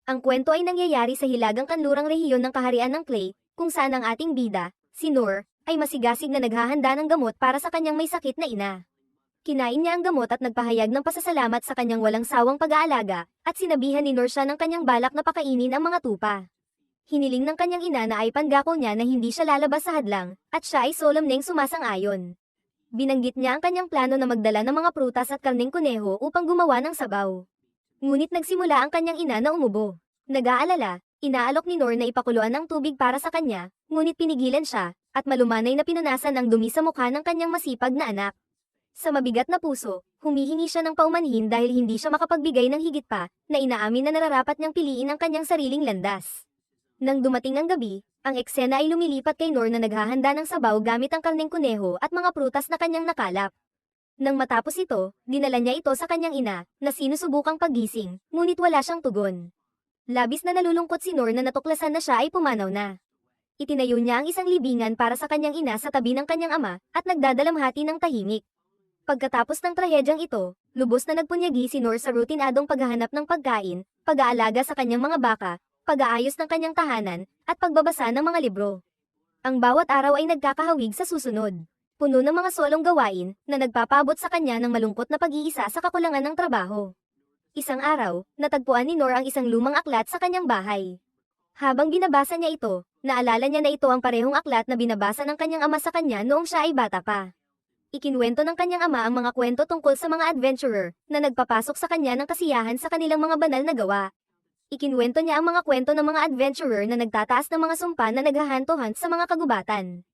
Ang kwento ay nangyayari sa hilagang kanlurang rehiyon ng kaharian ng Clay, kung saan ang ating bida, si Noor, ay masigasig na naghahanda ng gamot para sa kanyang may sakit na ina. Kinain niya ang gamot at nagpahayag ng pasasalamat sa kanyang walang sawang pag-aalaga, at sinabihan ni Noor siya ng kanyang balak na pakainin ang mga tupa. Hiniling ng kanyang ina na ay pangako niya na hindi siya lalabas sa hadlang, at siya ay solemneng sumasang-ayon. Binanggit niya ang kanyang plano na magdala ng mga prutas at karneng kuneho upang gumawa ng sabaw. Ngunit nagsimula ang kanyang ina na umubo. Nag-aalala, inaalok ni Noor na ipakuluan ng tubig para sa kanya, ngunit pinigilan siya, at malumanay na pinunasan ang dumi sa mukha ng kanyang masipag na anak. Sa mabigat na puso, humihingi siya ng paumanhin dahil hindi siya makapagbigay ng higit pa, na inaamin na nararapat niyang piliin ang kanyang sariling landas. Nang dumating ang gabi, ang eksena ay lumilipat kay Noor na naghahanda ng sabaw gamit ang karneng kuneho at mga prutas na kanyang nakalap. Nang matapos ito, dinala niya ito sa kanyang ina, na sinusubukang paggising, ngunit wala siyang tugon. Labis na nalulungkot si Noor na natuklasan na siya ay pumanaw na. Itinayo niya ang isang libingan para sa kanyang ina sa tabi ng kanyang ama, at nagdadalamhati ng tahimik. Pagkatapos ng trahedyang ito, lubos na nagpunyagi si Noor sa rutinadong paghahanap ng pagkain, pag-aalaga sa kanyang mga baka, pag-aayos ng kanyang tahanan, at pagbabasa ng mga libro. Ang bawat araw ay nagkakahawig sa susunod. Puno ng mga solong gawain, na nagpapaabot sa kanya ng malungkot na pag-iisa sa kakulangan ng trabaho. Isang araw, natagpuan ni Noor ang isang lumang aklat sa kanyang bahay. Habang binabasa niya ito, naalala niya na ito ang parehong aklat na binabasa ng kanyang ama sa kanya noong siya ay bata pa. Ikinuwento ng kanyang ama ang mga kwento tungkol sa mga adventurer, na nagpapasok sa kanya ng kasiyahan sa kanilang mga banal na gawa. Ikinuwento niya ang mga kwento ng mga adventurer na nagtataas ng mga sumpa na naghahantuhan sa mga kagubatan.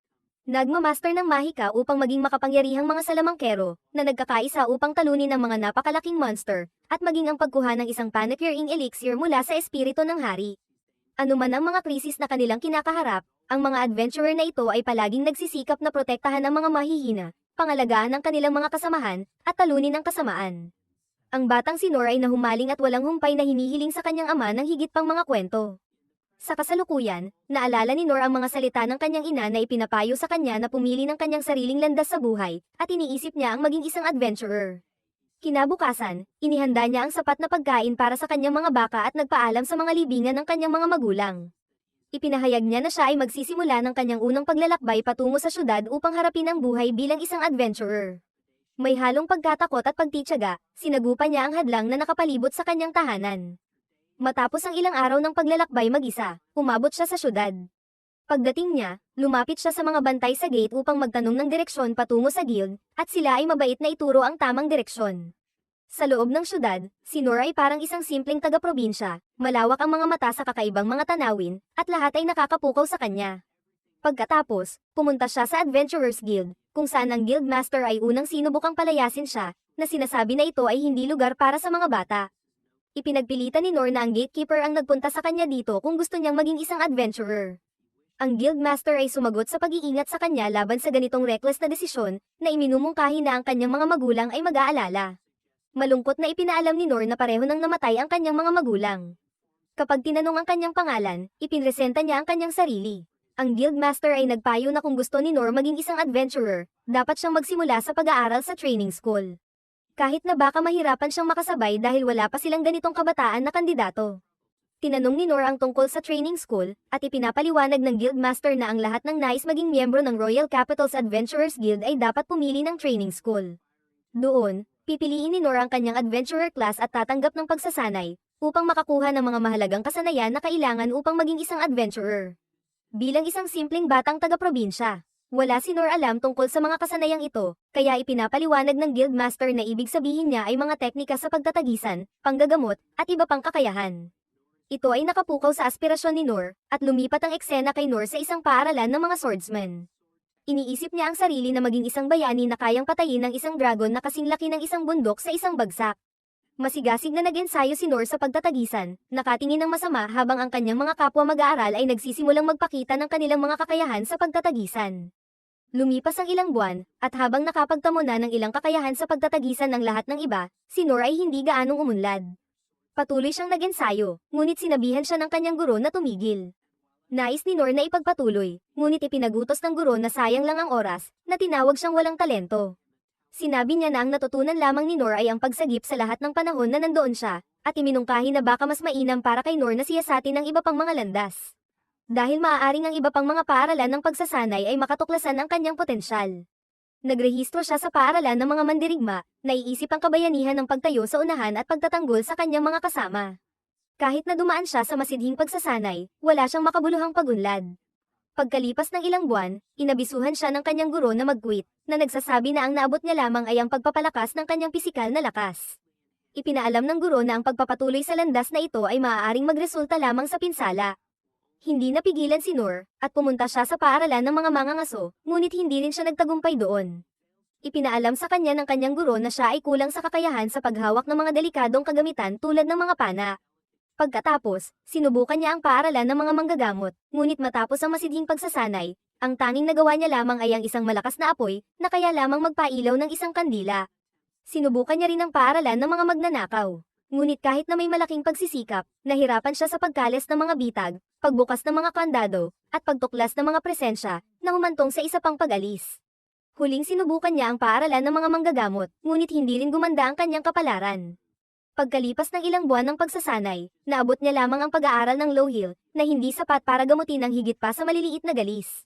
Nagmamaster ng mahika upang maging makapangyarihang mga salamangkero, na nagkakaisa upang talunin ang mga napakalaking monster, at maging ang pagkuha ng isang panacuring elixir mula sa espiritu ng hari. Ano man ang mga krisis na kanilang kinakaharap, ang mga adventurer na ito ay palaging nagsisikap na protektahan ang mga mahihina, pangalagaan ang kanilang mga kasamahan, at talunin ang kasamaan. Ang batang si Noor ay nahumaling at walang humpay na hinihiling sa kanyang ama ng higit pang mga kwento. Sa kasalukuyan, naalala ni Noor ang mga salita ng kanyang ina na ipinapayo sa kanya na pumili ng kanyang sariling landas sa buhay, at iniisip niya ang maging isang adventurer. Kinabukasan, inihanda niya ang sapat na pagkain para sa kanyang mga baka at nagpaalam sa mga libingan ng kanyang mga magulang. Ipinahayag niya na siya ay magsisimula ng kanyang unang paglalakbay patungo sa syudad upang harapin ang buhay bilang isang adventurer. May halong pagkatakot at pagtitiyaga, sinagupa niya ang hadlang na nakapalibot sa kanyang tahanan. Matapos ang ilang araw ng paglalakbay mag-isa, umabot siya sa syudad. Pagdating niya, lumapit siya sa mga bantay sa gate upang magtanong ng direksyon patungo sa guild, at sila ay mabait na ituro ang tamang direksyon. Sa loob ng syudad, si Noor ay parang isang simpleng taga-probinsya, malawak ang mga mata sa kakaibang mga tanawin, at lahat ay nakakapukaw sa kanya. Pagkatapos, pumunta siya sa Adventurers Guild, kung saan ang guildmaster ay unang sinubukang palayasin siya, na sinasabi na ito ay hindi lugar para sa mga bata. Ipinagpilitan ni Noor na ang gatekeeper ang nagpunta sa kanya dito kung gusto niyang maging isang adventurer. Ang guildmaster ay sumagot sa pag-iingat sa kanya laban sa ganitong reckless na desisyon, na iminumungkahi na ang kanyang mga magulang ay mag-aalala. Malungkot na ipinaalam ni Noor na pareho nang namatay ang kanyang mga magulang. Kapag tinanong ang kanyang pangalan, ipinresenta niya ang kanyang sarili. Ang guildmaster ay nagpayo na kung gusto ni Noor maging isang adventurer, dapat siyang magsimula sa pag-aaral sa training school. Kahit na baka mahirapan siyang makasabay dahil wala pa silang ganitong kabataan na kandidato. Tinanong ni Noor ang tungkol sa training school, at ipinapaliwanag ng guildmaster na ang lahat ng nais maging miyembro ng Royal Capital's Adventurers Guild ay dapat pumili ng training school. Doon, pipiliin ni Noor ang kanyang adventurer class at tatanggap ng pagsasanay, upang makakuha ng mga mahalagang kasanayan na kailangan upang maging isang adventurer. Bilang isang simpleng batang taga-probinsya, wala si Noor alam tungkol sa mga kasanayang ito, kaya ipinapaliwanag ng guildmaster na ibig sabihin niya ay mga teknika sa pagtatagisan, panggagamot, at iba pang kakayahan. Ito ay nakapukaw sa aspirasyon ni Noor, at lumipat ang eksena kay Noor sa isang paaralan ng mga swordsman. Iniisip niya ang sarili na maging isang bayani na kayang patayin ng isang dragon na kasing laki ng isang bundok sa isang bagsak. Masigasig na nag-ensayo si Noor sa pagtatagisan, nakatingin ng masama habang ang kanyang mga kapwa mag-aaral ay nagsisimulang magpakita ng kanilang mga kakayahan sa pagtatagisan. Lumipas ang ilang buwan, at habang nakapagtamo na ng ilang kakayahan sa pagtatagisan ng lahat ng iba, si Noor ay hindi gaanong umunlad. Patuloy siyang nag-ensayo, ngunit sinabihan siya ng kanyang guro na tumigil. Nais ni Noor na ipagpatuloy, ngunit ipinagutos ng guro na sayang lang ang oras, na tinawag siyang walang talento. Sinabi niya na ang natutunan lamang ni Noor ay ang pagsagip sa lahat ng panahon na nandoon siya, at iminungkahi na baka mas mainam para kay Noor na siyasatin ang iba pang mga landas. Dahil maaaring ang iba pang mga paaralan ng pagsasanay ay makatuklasan ang kanyang potensyal. Nagrehistro siya sa paaralan ng mga mandirigma, naiisip ang kabayanihan ng pagtayo sa unahan at pagtatanggol sa kanyang mga kasama. Kahit na dumaan siya sa masidhing pagsasanay, wala siyang makabuluhang pagunlad. Pagkalipas ng ilang buwan, inabisuhan siya ng kanyang guro na mag-quit, na nagsasabi na ang naabot niya lamang ay ang pagpapalakas ng kanyang pisikal na lakas. Ipinaalam ng guro na ang pagpapatuloy sa landas na ito ay maaaring magresulta lamang sa pinsala. Hindi napigilan si Noor, at pumunta siya sa paaralan ng mga mangangaso, ngunit hindi rin siya nagtagumpay doon. Ipinaalam sa kanya ng kanyang guro na siya ay kulang sa kakayahan sa paghawak ng mga delikadong kagamitan tulad ng mga pana. Pagkatapos, sinubukan niya ang paaralan ng mga manggagamot, ngunit matapos ang masidhing pagsasanay, ang tanging nagawa niya lamang ay ang isang malakas na apoy, na kaya lamang magpailaw ng isang kandila. Sinubukan niya rin ang paaralan ng mga magnanakaw. Ngunit kahit na may malaking pagsisikap, nahirapan siya sa pagkalas ng mga bitag, pagbukas ng mga kandado, at pagtuklas ng mga presensya, na humantong sa isa pang pag-alis. Huling sinubukan niya ang paaralan ng mga manggagamot, ngunit hindi rin gumanda ang kanyang kapalaran. Pagkalipas ng ilang buwan ng pagsasanay, naabot niya lamang ang pag-aaral ng low heel, na hindi sapat para gamutin ang higit pa sa maliliit na galis.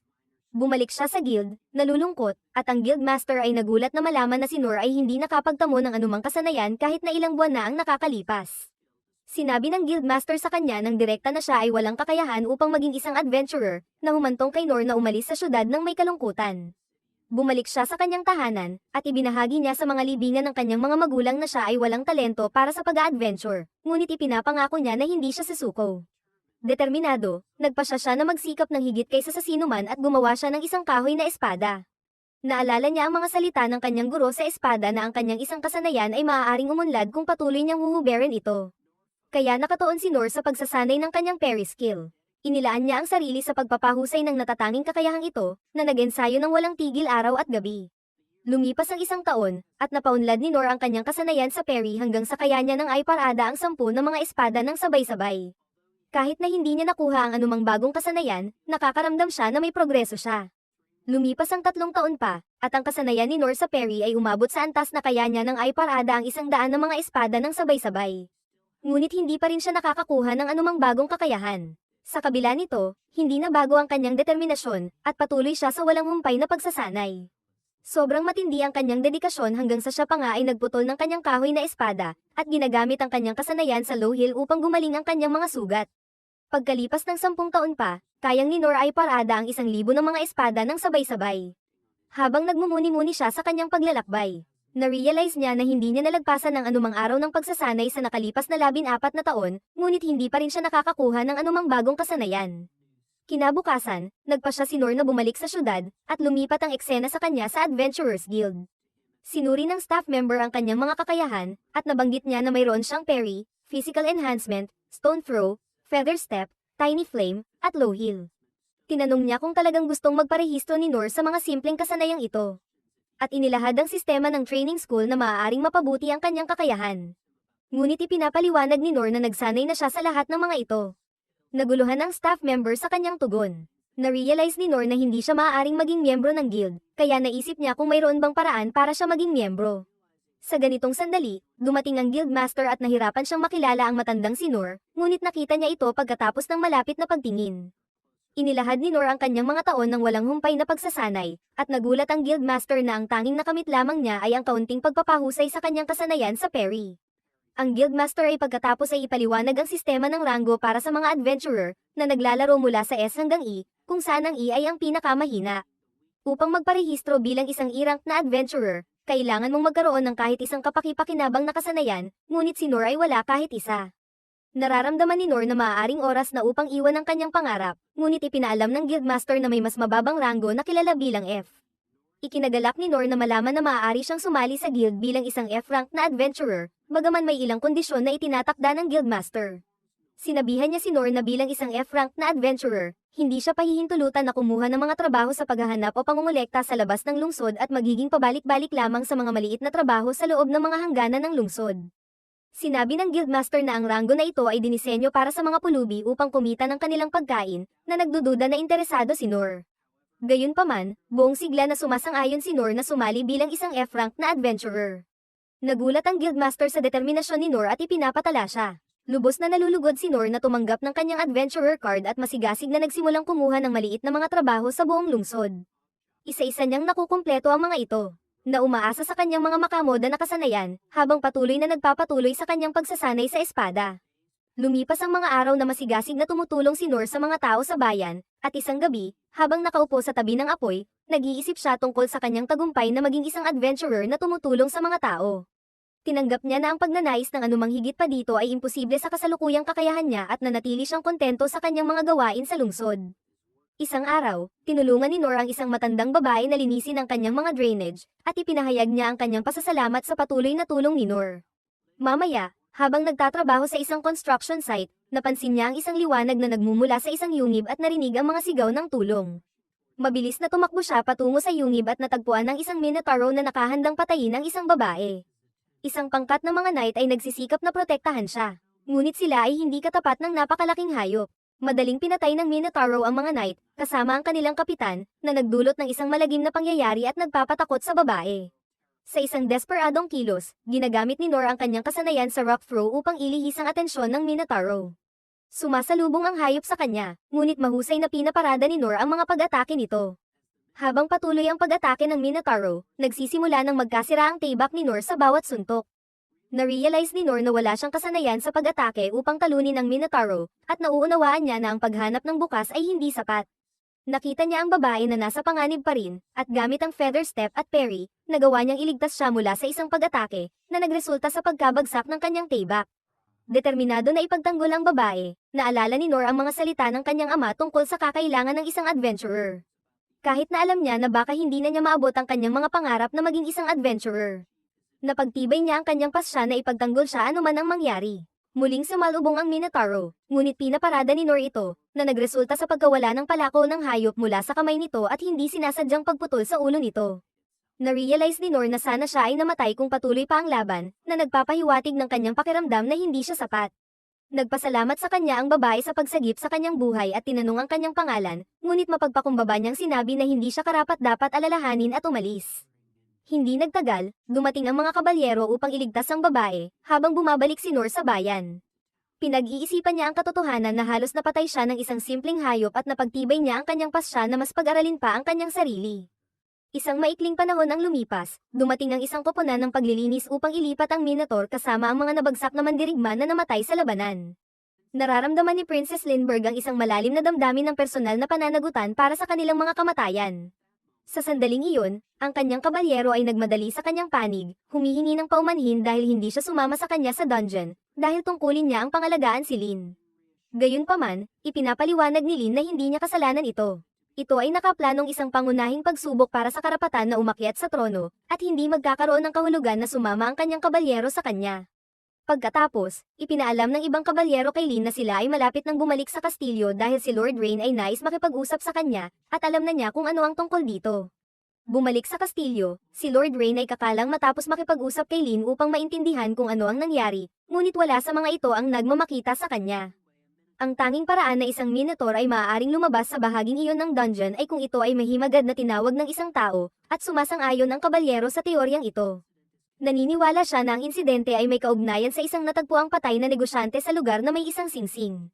Bumalik siya sa guild, nalulungkot, at ang guildmaster ay nagulat na malaman na si Noor ay hindi nakapagtamo ng anumang kasanayan kahit na ilang buwan na ang nakakalipas. Sinabi ng guildmaster sa kanya nang direkta na siya ay walang kakayahan upang maging isang adventurer, na humantong kay Noor na umalis sa syudad ng may kalungkutan. Bumalik siya sa kanyang tahanan, at ibinahagi niya sa mga libingan ng kanyang mga magulang na siya ay walang talento para sa pag-a-adventure, ngunit ipinapangako niya na hindi siya susuko. Determinado, nagpasya siya na magsikap ng higit kaysa sa sinuman at gumawa siya ng isang kahoy na espada. Naalala niya ang mga salita ng kanyang guro sa espada na ang kanyang isang kasanayan ay maaaring umunlad kung patuloy niyang huhuberin ito. Kaya nakatuon si Noor sa pagsasanay ng kanyang parry skill. Inilaan niya ang sarili sa pagpapahusay ng natatanging kakayahang ito, na nag-ensayo ng walang tigil araw at gabi. Lumipas ang isang taon, at napaunlad ni Noor ang kanyang kasanayan sa parry hanggang sa kaya niya ng ay parada ang 10 na mga espada ng sabay-sabay. Kahit na hindi niya nakuha ang anumang bagong kasanayan, nakakaramdam siya na may progreso siya. Lumipas ang 3 taon pa, at ang kasanayan ni Noor sa parry ay umabot sa antas na kaya niya ng ay parada ang 100 na mga espada ng sabay-sabay. Ngunit hindi pa rin siya nakakakuha ng anumang bagong kakayahan. Sa kabila nito, hindi na bago ang kanyang determinasyon, at patuloy siya sa walang humpay na pagsasanay. Sobrang matindi ang kanyang dedikasyon hanggang sa siya pa nga ay nagputol ng kanyang kahoy na espada, at ginagamit ang kanyang kasanayan sa low heel upang gumaling ang kanyang mga sugat. Pagkalipas ng 10 taon pa, kayang ni Noor ay parada ang 1,000 ng mga espada ng sabay-sabay. Habang nagmumuni-muni siya sa kanyang paglalakbay, na-realize niya na hindi niya nalagpasan ng anumang araw ng pagsasanay sa nakalipas na 14 na taon, ngunit hindi pa rin siya nakakakuha ng anumang bagong kasanayan. Kinabukasan, nagpasya si Noor na bumalik sa syudad, at lumipat ang eksena sa kanya sa Adventurers Guild. Sinuri ng staff member ang kanyang mga kakayahan, at nabanggit niya na mayroon siyang parry, physical enhancement, stone throw, feather step, tiny flame, at low heel. Tinanong niya kung talagang gustong magparehistro ni Noor sa mga simpleng kasanayang ito. At inilahad ang sistema ng training school na maaaring mapabuti ang kanyang kakayahan. Ngunit ipinapaliwanag ni Noor na nagsanay na siya sa lahat ng mga ito. Naguluhan ang staff member sa kanyang tugon. Na-realize ni Noor na hindi siya maaaring maging miyembro ng guild, kaya naisip niya kung mayroon bang paraan para siya maging miyembro. Sa ganitong sandali, dumating ang guildmaster at nahirapan siyang makilala ang matandang si Noor, ngunit nakita niya ito pagkatapos ng malapit na pagtingin. Inilahad ni Noor ang kanyang mga taon ng walang humpay na pagsasanay, at nagulat ang guildmaster na ang tanging nakamit lamang niya ay ang kaunting pagpapahusay sa kanyang kasanayan sa parry. Ang guildmaster ay pagkatapos ay ipaliwanag ang sistema ng ranggo para sa mga adventurer, na naglalaro mula sa S hanggang E, kung saan ang E ay ang pinakamahina. Upang magparehistro bilang isang E-rank na adventurer, kailangan mong magkaroon ng kahit isang kapaki-pakinabang na kasanayan, ngunit si Noor ay wala kahit isa. Nararamdaman ni Noor na maaaring oras na upang iwan ang kanyang pangarap, ngunit ipinaalam ng guildmaster na may mas mababang ranggo na kilala bilang F. Ikinagalak ni Noor na malaman na maaari siyang sumali sa guild bilang isang F-rank na adventurer, bagaman may ilang kondisyon na itinatakda ng guildmaster. Sinabihan niya si Noor na bilang isang F-rank na adventurer, hindi siya pahihintulutan na kumuha ng mga trabaho sa paghahanap o pangungulekta sa labas ng lungsod at magiging pabalik-balik lamang sa mga maliit na trabaho sa loob ng mga hangganan ng lungsod. Sinabi ng guildmaster na ang ranggo na ito ay dinisenyo para sa mga pulubi upang kumita ng kanilang pagkain, na nagdududa na interesado si Noor. Gayunpaman, buong sigla na sumasang-ayon si Noor na sumali bilang isang F-rank na adventurer. Nagulat ang guildmaster sa determinasyon ni Noor at ipinapatala siya. Lubos na nalulugod si Noor na tumanggap ng kanyang adventurer card at masigasig na nagsimulang kumuha ng maliit na mga trabaho sa buong lungsod. Isa-isa niyang nakukumpleto ang mga ito, na umaasa sa kanyang mga makamoda na kasanayan, habang patuloy na nagpapatuloy sa kanyang pagsasanay sa espada. Lumipas ang mga araw na masigasig na tumutulong si Noor sa mga tao sa bayan, at isang gabi, habang nakaupo sa tabi ng apoy, nag-iisip siya tungkol sa kanyang tagumpay na maging isang adventurer na tumutulong sa mga tao. Tinanggap niya na ang pagnanais ng anumang higit pa dito ay imposible sa kasalukuyang kakayahan niya at nanatili siyang kontento sa kanyang mga gawain sa lungsod. Isang araw, tinulungan ni Noor ang isang matandang babae na linisin ang kanyang mga drainage, at ipinahayag niya ang kanyang pasasalamat sa patuloy na tulong ni Noor. Mamaya, habang nagtatrabaho sa isang construction site, napansin niya ang isang liwanag na nagmumula sa isang yungib at narinig ang mga sigaw ng tulong. Mabilis na tumakbo siya patungo sa yungib at natagpuan ng isang minotauro na nakahandang patayin ang isang babae. Isang pangkat ng mga knight ay nagsisikap na protektahan siya. Ngunit sila ay hindi katapat ng napakalaking hayop. Madaling pinatay ng minotauro ang mga knight, kasama ang kanilang kapitan, na nagdulot ng isang malagim na pangyayari at nagpapatakot sa babae. Sa isang desperadong kilos, ginagamit ni Noor ang kanyang kasanayan sa rock throw upang ilihis ang atensyon ng minotauro. Sumasalubong ang hayop sa kanya, ngunit mahusay na pinaparada ni Noor ang mga pag-atake nito. Habang patuloy ang pag-atake ng minotauro, nagsisimula ng magkasira ang tibak ni Noor sa bawat suntok. Na-realize ni Noor na wala siyang kasanayan sa pag-atake upang talunin ang minotauro, at nauunawaan niya na ang paghanap ng bukas ay hindi sapat. Nakita niya ang babae na nasa panganib pa rin, at gamit ang feather step at parry, nagawa niyang iligtas siya mula sa isang pag-atake, na nagresulta sa pagkabagsak ng kanyang tibak. Determinado na ipagtanggol ang babae, naalala ni Noor ang mga salita ng kanyang ama tungkol sa kakailangan ng isang adventurer. Kahit na alam niya na baka hindi na niya maabot ang kanyang mga pangarap na maging isang adventurer. Napagtibay niya ang kanyang pasya na ipagtanggol siya anuman ang mangyari. Muling sumalubong ang minotauro, ngunit pinaparada ni Noor ito, na nagresulta sa pagkawala ng palako ng hayop mula sa kamay nito at hindi sinasadyang pagputol sa ulo nito. Na-realize ni Noor na sana siya ay namatay kung patuloy pa ang laban, na nagpapahiwatig ng kanyang pakiramdam na hindi siya sapat. Nagpasalamat sa kanya ang babae sa pagsagip sa kanyang buhay at tinanong ang kanyang pangalan, ngunit mapagpakumbaba niyang sinabi na hindi siya karapat-dapat alalahanin at umalis. Hindi nagtagal, dumating ang mga kabalyero upang iligtas ang babae, habang bumabalik si Noor sa bayan. Pinag-iisipan niya ang katotohanan na halos napatay siya ng isang simpleng hayop at napagtibay niya ang kanyang pasya na mas pag-aralin pa ang kanyang sarili. Isang maikling panahon ang lumipas, dumating ang isang koponan ng paglilinis upang ilipat ang Minotaur kasama ang mga nabagsak na mandirigma na namatay sa labanan. Nararamdaman ni Princess Lindbergh ang isang malalim na damdamin ng personal na pananagutan para sa kanilang mga kamatayan. Sa sandaling iyon, ang kanyang kabalyero ay nagmadali sa kanyang panig, humihingi ng paumanhin dahil hindi siya sumama sa kanya sa dungeon, dahil tungkulin niya ang pangalagaan si Lin. Gayunpaman, ipinapaliwanag ni Lin na hindi niya kasalanan ito. Ito ay nakaplanong isang pangunahing pagsubok para sa karapatan na umakyat sa trono, at hindi magkakaroon ng kahulugan na sumama ang kanyang kabalyero sa kanya. Pagkatapos, ipinaalam ng ibang kabalyero kay Lin na sila ay malapit nang bumalik sa kastilyo dahil si Lord Rain ay nais makipag-usap sa kanya, at alam na niya kung ano ang tungkol dito. Bumalik sa kastilyo, si Lord Rain ay kakalang matapos makipag-usap kay Lin upang maintindihan kung ano ang nangyari, ngunit wala sa mga ito ang nagmamakita sa kanya. Ang tanging paraan na isang Minotaur ay maaaring lumabas sa bahaging iyon ng dungeon ay kung ito ay mahimagad na tinawag ng isang tao, at sumasang-ayon ang kabalyero sa teoryang ito. Naniniwala siya na ang insidente ay may kaugnayan sa isang natagpuang patay na negosyante sa lugar na may isang singsing.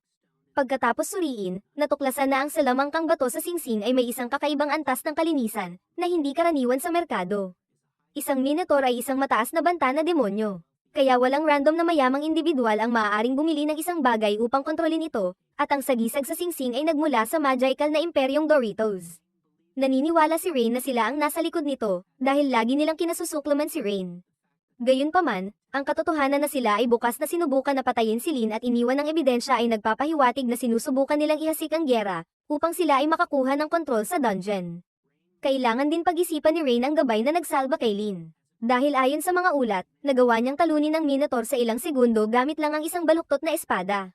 Pagkatapos suriin, natuklasan na ang salamangkang bato sa singsing ay may isang kakaibang antas ng kalinisan, na hindi karaniwan sa merkado. Isang Minotaur ay isang mataas na banta na demonyo. Kaya walang random na mayamang individual ang maaaring bumili ng isang bagay upang kontrolin ito, at ang sagisag sa singsing ay nagmula sa magical na imperyong Doritos. Naniniwala si Rain na sila ang nasa likod nito, dahil lagi nilang kinasusuklaman si Rain. Gayunpaman, ang katotohanan na sila ay bukas na sinubukan na patayin si Lin at iniwan ng ebidensya ay nagpapahiwatig na sinusubukan nilang ihasik ang gyera, upang sila ay makakuha ng kontrol sa dungeon. Kailangan din pag-isipan ni Rain ang gabay na nagsalba kay Lin. Dahil ayon sa mga ulat, nagawa niyang talunin ng Minotaur sa ilang segundo gamit lang ang isang baluktot na espada.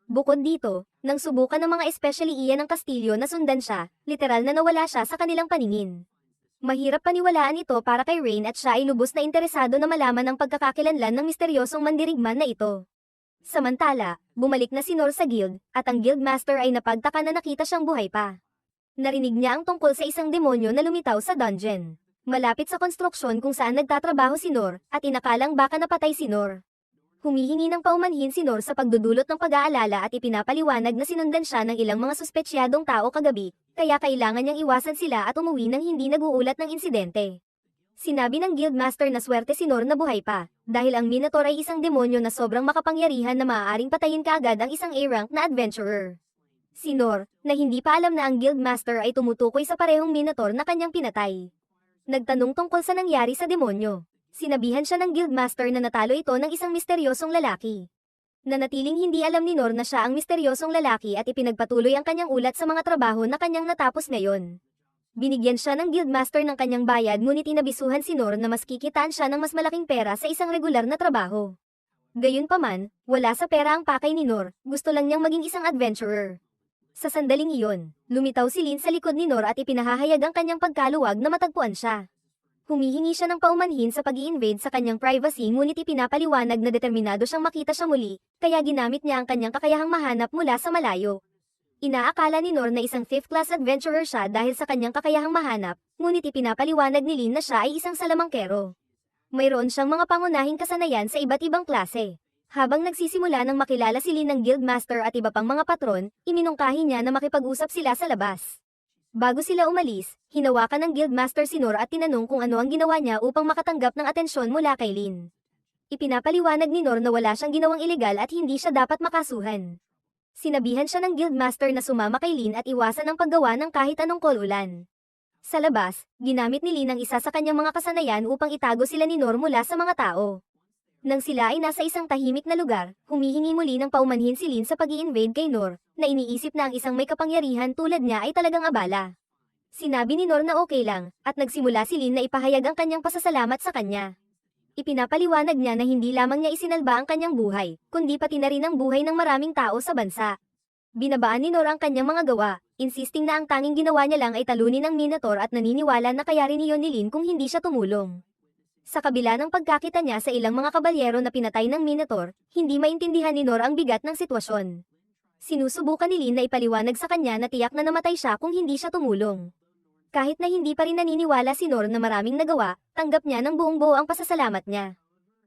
Bukod dito, nang subukan ng mga especially iyan ng kastilyo na sundan siya, literal na nawala siya sa kanilang paningin. Mahirap paniwalaan ito para kay Rain at siya ay lubos na interesado na malaman ang pagkakakilanlan ng misteryosong mandirigman na ito. Samantala, bumalik na si Noor sa guild, at ang guildmaster ay napagtaka na nakita siyang buhay pa. Narinig niya ang tungkol sa isang demonyo na lumitaw sa dungeon. Malapit sa konstruksyon kung saan nagtatrabaho si Nor, at inakalang baka napatay si Nor. Humihingi ng paumanhin si Nor sa pagdudulot ng pag-aalala at ipinapaliwanag na sinundan siya ng ilang mga suspetsyadong tao kagabi, kaya kailangan niyang iwasan sila at umuwi nang hindi naguulat ng insidente. Sinabi ng Guildmaster na swerte si Nor na buhay pa, dahil ang Minotaur ay isang demonyo na sobrang makapangyarihan na maaaring patayin kaagad ang isang A-rank na adventurer. Si Nor, na hindi pa alam na ang Guildmaster ay tumutukoy sa parehong Minotaur na kanyang pinatay. Nagtanong tungkol sa nangyari sa demonyo. Sinabihan siya ng Guildmaster na natalo ito ng isang misteryosong lalaki. Nanatiling hindi alam ni Nor na siya ang misteryosong lalaki at ipinagpatuloy ang kanyang ulat sa mga trabaho na kanyang natapos ngayon. Binigyan siya ng Guildmaster ng kanyang bayad ngunit inabisuhan si Nor na mas kikitaan siya ng mas malaking pera sa isang regular na trabaho. Gayunpaman, wala sa pera ang pakay ni Nor, gusto lang niyang maging isang adventurer. Sa sandaling iyon, lumitaw si Lin sa likod ni Nor at ipinahahayag ang kanyang pagkaluwag na matagpuan siya. Humihingi siya ng paumanhin sa pag-i-invade sa kanyang privacy ngunit ipinapaliwanag na determinado siyang makita siya muli, kaya ginamit niya ang kanyang kakayahang mahanap mula sa malayo. Inaakala ni Nor na isang 5th class adventurer siya dahil sa kanyang kakayahang mahanap, ngunit ipinapaliwanag ni Lin na siya ay isang salamangkero. Mayroon siyang mga pangunahing kasanayan sa iba't ibang klase. Habang nagsisimula ng makilala si Lin ng Guildmaster at iba pang mga patron, iminungkahi niya na makipag-usap sila sa labas. Bago sila umalis, hinawakan ng Guildmaster si Nor at tinanong kung ano ang ginawa niya upang makatanggap ng atensyon mula kay Lin. Ipinapaliwanag ni Nor na wala siyang ginawang ilegal at hindi siya dapat makasuhan. Sinabihan siya ng Guildmaster na sumama kay Lin at iwasan ang paggawa ng kahit anong kululan. Sa labas, ginamit ni Lin ang isa sa kanyang mga kasanayan upang itago sila ni Nor mula sa mga tao. Nang sila ay nasa isang tahimik na lugar, humihingi muli ng paumanhin si Lin sa pag-i-invade kay Nor, na iniisip na ang isang may kapangyarihan tulad niya ay talagang abala. Sinabi ni Nor na okay lang, at nagsimula si Lin na ipahayag ang kanyang pasasalamat sa kanya. Ipinapaliwanag niya na hindi lamang niya isinalba ang kanyang buhay, kundi pati na rin ang buhay ng maraming tao sa bansa. Binabaan ni Nor ang kanyang mga gawa, insisting na ang tanging ginawa niya lang ay talunin ang Minotaur at naniniwala na kaya rin iyon ni Lin kung hindi siya tumulong. Sa kabila ng pagkakita niya sa ilang mga kabalyero na pinatay ng Minotaur, hindi maintindihan ni Nor ang bigat ng sitwasyon. Sinusubukan ni Lin na ipaliwanag sa kanya na tiyak na namatay siya kung hindi siya tumulong. Kahit na hindi pa rin naniniwala si Nor na maraming nagawa, tanggap niya ng buong buo ang pasasalamat niya.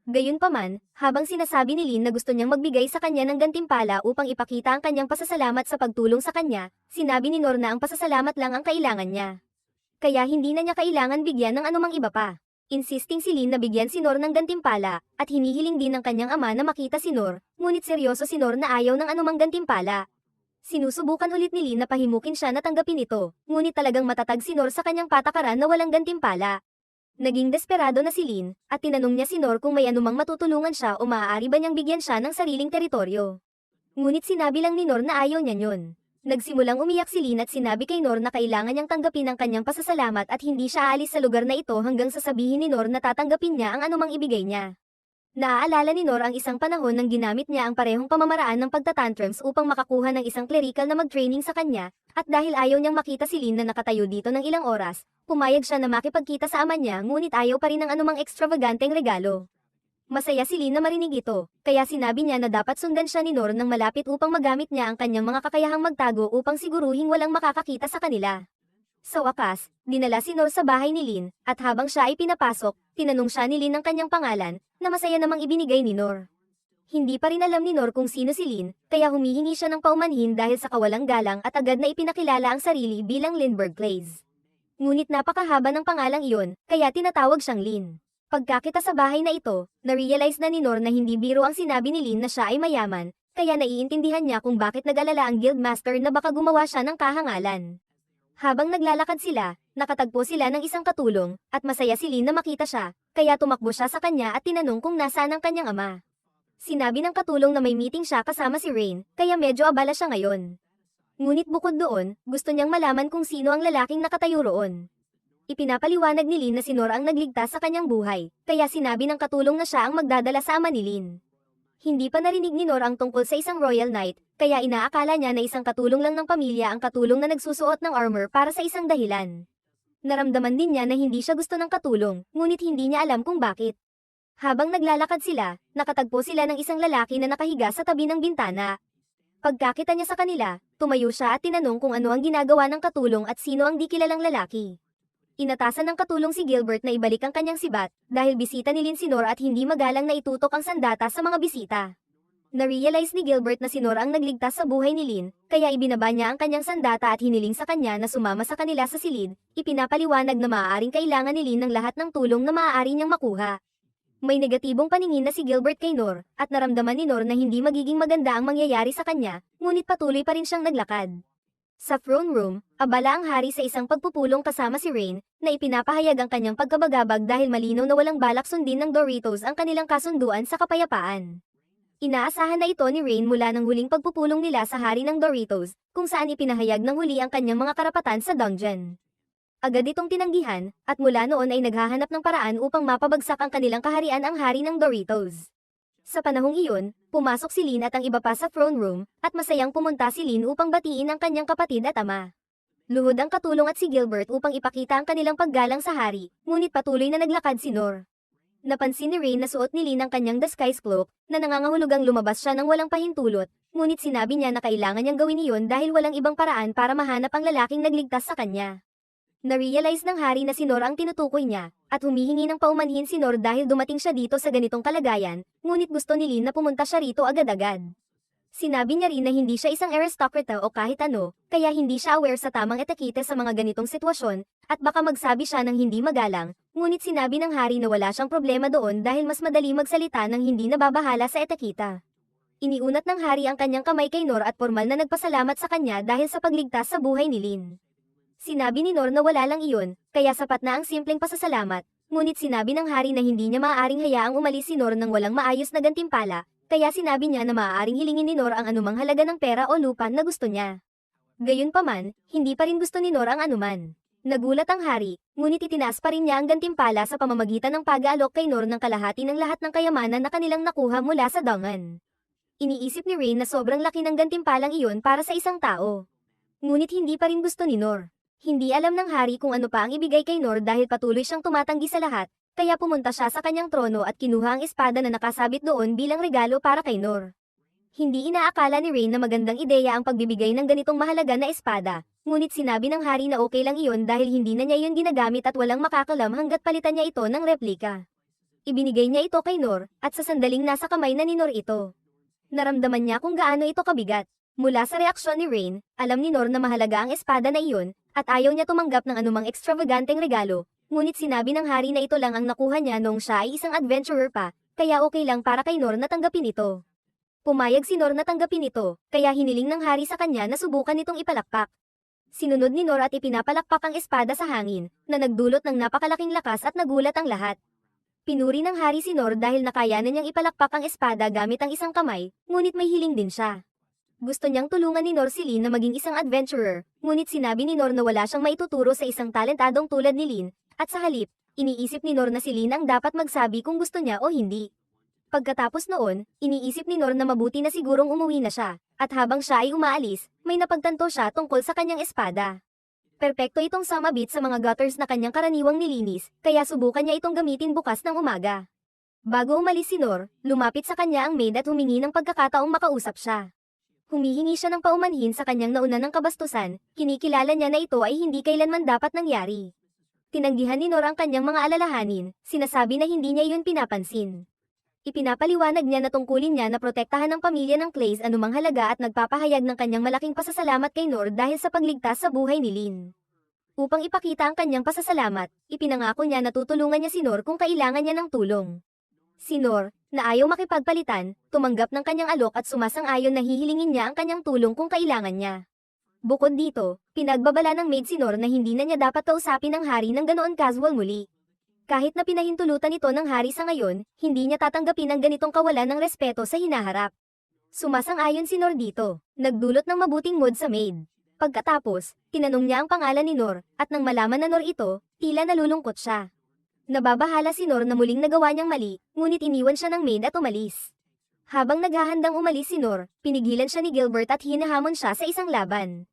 Gayunpaman, habang sinasabi ni Lin na gusto niyang magbigay sa kanya ng gantimpala upang ipakita ang kanyang pasasalamat sa pagtulong sa kanya, sinabi ni Nor na ang pasasalamat lang ang kailangan niya. Kaya hindi na niya kailangan bigyan ng anumang iba pa. Insisting si Lin na bigyan si Nor ng gantimpala, at hinihiling din ng kanyang ama na makita si Nor, ngunit seryoso si Nor na ayaw ng anumang gantimpala. Sinusubukan ulit ni Lin na pahimukin siya na tanggapin ito, ngunit talagang matatag si Nor sa kanyang patakaran na walang gantimpala. Naging desperado na si Lin, at tinanong niya si Nor kung may anumang matutulungan siya o maaari ba niyang bigyan siya ng sariling teritoryo. Ngunit sinabi lang ni Nor na ayaw niya yun. Nagsimulang umiyak si Lin at sinabi kay Nor na kailangan niyang tanggapin ang kanyang pasasalamat at hindi siya aalis sa lugar na ito hanggang sasabihin ni Nor na tatanggapin niya ang anumang ibigay niya. Naaalala ni Nor ang isang panahon nang ginamit niya ang parehong pamamaraan ng pagtatantrums upang makakuha ng isang clerical na mag-training sa kanya, at dahil ayaw niyang makita si Lin na nakatayo dito ng ilang oras, pumayag siya na makipagkita sa ama niya ngunit ayaw pa rin ng anumang ekstravaganteng regalo. Masaya si Lin na marinig ito, kaya sinabi niya na dapat sundan siya ni Nor nang malapit upang magamit niya ang kanyang mga kakayahang magtago upang siguruhing walang makakakita sa kanila. Sa wakas, dinala si Nor sa bahay ni Lin, at habang siya ay pinapasok, tinanong siya ni Lin ang kanyang pangalan, na masaya namang ibinigay ni Nor. Hindi pa rin alam ni Nor kung sino si Lin, kaya humihingi siya ng paumanhin dahil sa kawalang galang at agad na ipinakilala ang sarili bilang Lindbergh Clays. Ngunit napakahaba ng pangalang iyon, kaya tinatawag siyang Lin. Pagkakita sa bahay na ito, na-realize na ni Nor na hindi biro ang sinabi ni Lin na siya ay mayaman, kaya naiintindihan niya kung bakit nag-alala ang Guildmaster na baka gumawa siya ng kahangalan. Habang naglalakad sila, nakatagpo sila ng isang katulong, at masaya si Lin na makita siya, kaya tumakbo siya sa kanya at tinanong kung nasaan ang kanyang ama. Sinabi ng katulong na may meeting siya kasama si Rain, kaya medyo abala siya ngayon. Ngunit bukod doon, gusto niyang malaman kung sino ang lalaking nakatayo roon. Ipinapaliwanag ni Lin na si Nor ang nagligtas sa kanyang buhay, kaya sinabi ng katulong na siya ang magdadala sa ama ni Lin. Hindi pa narinig ni Nor ang tungkol sa isang Royal Knight, kaya inaakala niya na isang katulong lang ng pamilya ang katulong na nagsusuot ng armor para sa isang dahilan. Naramdaman din niya na hindi siya gusto ng katulong, ngunit hindi niya alam kung bakit. Habang naglalakad sila, nakatagpo sila ng isang lalaki na nakahiga sa tabi ng bintana. Pagkakita niya sa kanila, tumayo siya at tinanong kung ano ang ginagawa ng katulong at sino ang di kilalang lalaki. Inatasan ng katulong si Gilbert na ibalik ang kanyang sibat, dahil bisita ni Linsinor at hindi magalang na itutok ang sandata sa mga bisita. Na-realize ni Gilbert na si Nor ang nagligtas sa buhay ni Lin, kaya ibinaba niya ang kanyang sandata at hiniling sa kanya na sumama sa kanila sa silid, ipinapaliwanag na maaaring kailangan ni Lin ng lahat ng tulong na maaari niyang makuha. May negatibong paningin na si Gilbert kay Nor, at naramdaman ni Nor na hindi magiging maganda ang mangyayari sa kanya, ngunit patuloy pa rin siyang naglakad. Sa throne room, abala ang hari sa isang pagpupulong kasama si Rain, na ipinapahayag ang kanyang pagkabagabag dahil malinaw na walang balak sundin ng Doritos ang kanilang kasunduan sa kapayapaan. Inaasahan na ito ni Rain mula ng huling pagpupulong nila sa hari ng Doritos, kung saan ipinahayag ng huli ang kanyang mga karapatan sa dungeon. Agad itong tinanggihan, at mula noon ay naghahanap ng paraan upang mapabagsak ang kanilang kaharian ang hari ng Doritos. Sa panahong iyon, pumasok si Lin at ang iba pa sa throne room, at masayang pumunta si Lin upang batiin ang kanyang kapatid at ama. Luhod ang katulong at si Gilbert upang ipakita ang kanilang paggalang sa hari, ngunit patuloy na naglakad si Nor. Napansin ni Rain na suot ni Lin ang kanyang disguise cloak, na nangangahulugang lumabas siya ng walang pahintulot, ngunit sinabi niya na kailangan niyang gawin iyon dahil walang ibang paraan para mahanap ang lalaking nagligtas sa kanya. Na-realize ng hari na si Nor ang tinutukoy niya, at humihingi ng paumanhin si Nor dahil dumating siya dito sa ganitong kalagayan, ngunit gusto ni Lin na pumunta siya rito agad-agad. Sinabi niya rin na hindi siya isang aristocrata o kahit ano, kaya hindi siya aware sa tamang etikete sa mga ganitong sitwasyon, at baka magsabi siya ng hindi magalang, ngunit sinabi ng hari na wala siyang problema doon dahil mas madali magsalita ng hindi nababahala sa etiketa. Iniunat ng hari ang kanyang kamay kay Nor at formal na nagpasalamat sa kanya dahil sa pagligtas sa buhay ni Lin. Sinabi ni Nor na wala lang iyon, kaya sapat na ang simpleng pasasalamat, ngunit sinabi ng hari na hindi niya maaaring hayaang umalis si Nor ng walang maayos na gantimpala, kaya sinabi niya na maaaring hilingin ni Nor ang anumang halaga ng pera o lupa na gusto niya. Gayunpaman, hindi pa rin gusto ni Nor ang anuman. Nagulat ang hari, ngunit itinaas pa rin niya ang gantimpala sa pamamagitan ng pag-aalok kay Nor ng kalahati ng lahat ng kayamanan na kanilang nakuha mula sa dungeon. Iniisip ni Rain na sobrang laki ng gantimpalang iyon para sa isang tao. Ngunit hindi pa rin gusto ni Nor. Hindi alam ng hari kung ano pa ang ibigay kay Nor dahil patuloy siyang tumatanggi sa lahat, kaya pumunta siya sa kanyang trono at kinuha ang espada na nakasabit doon bilang regalo para kay Nor. Hindi inaakala ni Rain na magandang ideya ang pagbibigay ng ganitong mahalaga na espada, ngunit sinabi ng hari na okay lang iyon dahil hindi na niya iyon ginagamit at walang makakalam hanggat palitan niya ito ng replika. Ibinigay niya ito kay Nor, at sa sandaling nasa kamay na ni Nor ito. Naramdaman niya kung gaano ito kabigat. Mula sa reaksyon ni Rain, alam ni Nor na mahalaga ang espada na iyon, at ayaw niya tumanggap ng anumang extravaganteng regalo, ngunit sinabi ng hari na ito lang ang nakuha niya noong siya ay isang adventurer pa, kaya okay lang para kay Nor na tanggapin ito. Pumayag si Nor na tanggapin ito, kaya hiniling ng hari sa kanya na subukan itong ipalakpak. Sinunod ni Nor at ipinapalakpak ang espada sa hangin, na nagdulot ng napakalaking lakas at nagulat ang lahat. Pinuri ng hari si Nor dahil nakayanan niyang ipalakpak ang espada gamit ang isang kamay, ngunit may hiling din siya. Gusto niyang tulungan ni Nor si Lin na maging isang adventurer, ngunit sinabi ni Nor na wala siyang maituturo sa isang talentadong tulad ni Lin, at sa halip, iniisip ni Nor na si Lin ang dapat magsabi kung gusto niya o hindi. Pagkatapos noon, iniisip ni Nor na mabuti na sigurong umuwi na siya, at habang siya ay umaalis, may napagtanto siya tungkol sa kanyang espada. Perpekto itong sumabit sa mga gutters na kanyang karaniwang nilinis, kaya subukan niya itong gamitin bukas ng umaga. Bago umalis si Nor, lumapit sa kanya ang maid at humingi ng pagkakataong makausap siya. Humihingi siya ng paumanhin sa kanyang nauna ng kabastusan, kinikilala niya na ito ay hindi kailanman dapat nangyari. Tinanggihan ni Nor ang kanyang mga alalahanin, sinasabi na hindi niya iyon pinapansin. Ipinapaliwanag niya na tungkulin niya na protektahan ng pamilya ng Clays anumang halaga at nagpapahayag ng kanyang malaking pasasalamat kay Nor dahil sa pagligtas sa buhay ni Lin. Upang ipakita ang kanyang pasasalamat, ipinangako niya na tutulungan niya si Nor kung kailangan niya ng tulong. Si Nor, na ayaw makipagpalitan, tumanggap ng kanyang alok at sumasang-ayon na hihilingin niya ang kanyang tulong kung kailangan niya. Bukod dito, pinagbabala ng maid si Nor na hindi na niya dapat kausapin ang hari ng ganoon casual muli. Kahit na pinahintulutan ito ng hari sa ngayon, hindi niya tatanggapin ang ganitong kawalan ng respeto sa hinaharap. Sumasang-ayon si Nor dito, nagdulot ng mabuting mood sa maid. Pagkatapos, tinanong niya ang pangalan ni Nor, at nang malaman na Nor ito, tila nalulungkot siya. Nababahala si Nor na muling nagawa niyang mali, ngunit iniwan siya ng maid at umalis. Habang naghahandang umalis si Nor, pinigilan siya ni Gilbert at hinahamon siya sa isang laban.